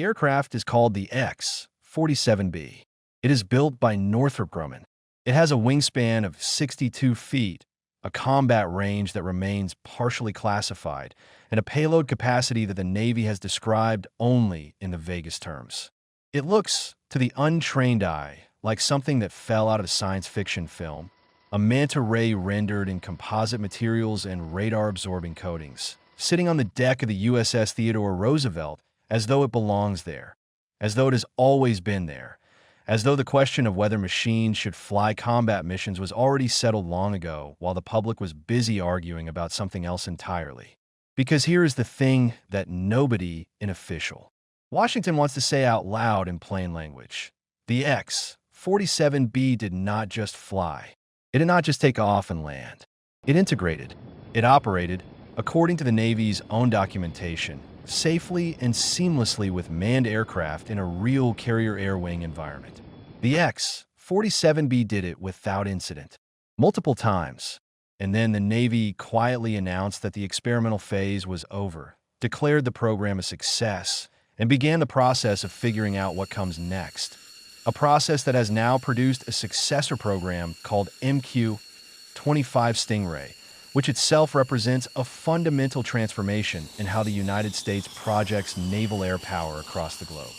aircraft is called the X-47B. It is built by Northrop Grumman. It has a wingspan of 62 feet, a combat range that remains partially classified, and a payload capacity that the Navy has described only in the vaguest terms. It looks, to the untrained eye, like something that fell out of a science fiction film, a manta ray rendered in composite materials and radar-absorbing coatings, sitting on the deck of the USS Theodore Roosevelt as though it belongs there, as though it has always been there, as though the question of whether machines should fly combat missions was already settled long ago while the public was busy arguing about something else entirely. Because here is the thing that nobody in official Washington wants to say out loud in plain language. The X-47B did not just fly. It did not just take off and land. It integrated. It operated, according to the Navy's own documentation, safely and seamlessly with manned aircraft in a real carrier air wing environment. The X-47B did it without incident, multiple times. And then the Navy quietly announced that the experimental phase was over, declared the program a success, and began the process of figuring out what comes next. A process that has now produced a successor program called MQ-25 Stingray, which itself represents a fundamental transformation in how the United States projects naval air power across the globe.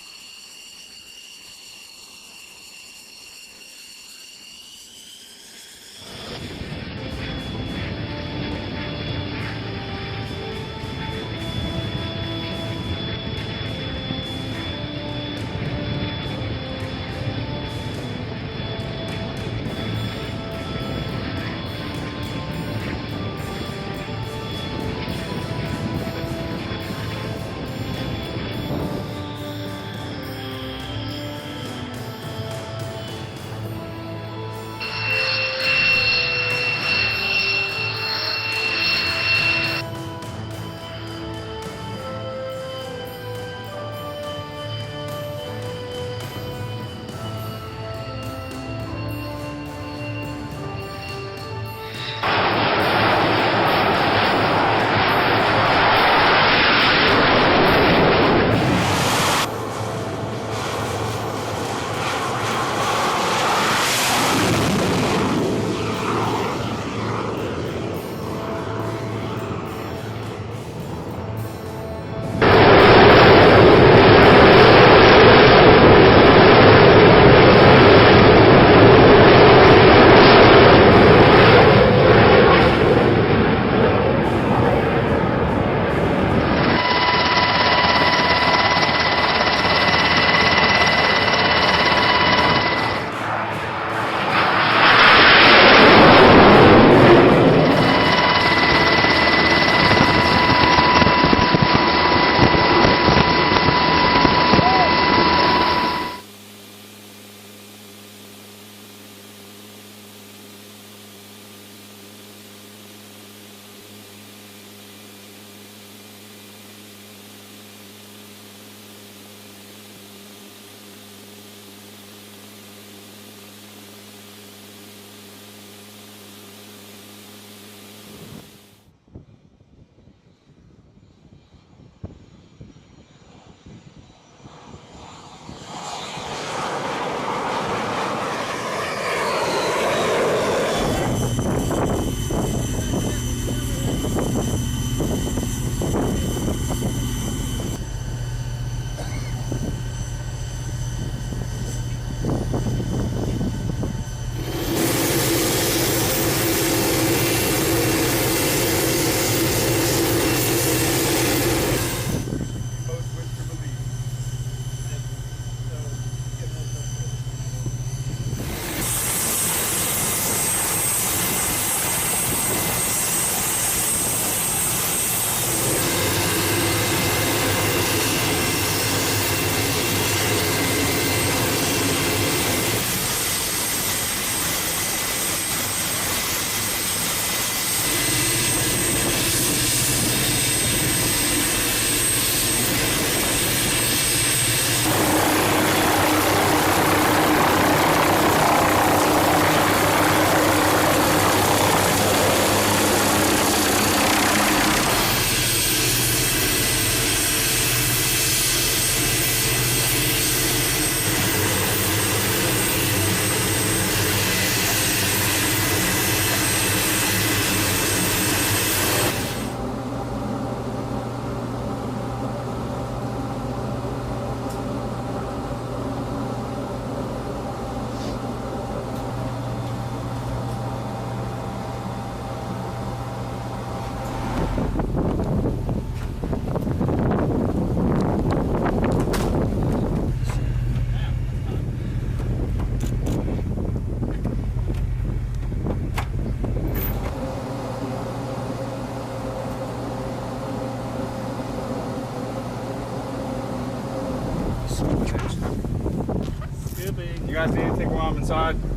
guys need anything while I'm inside?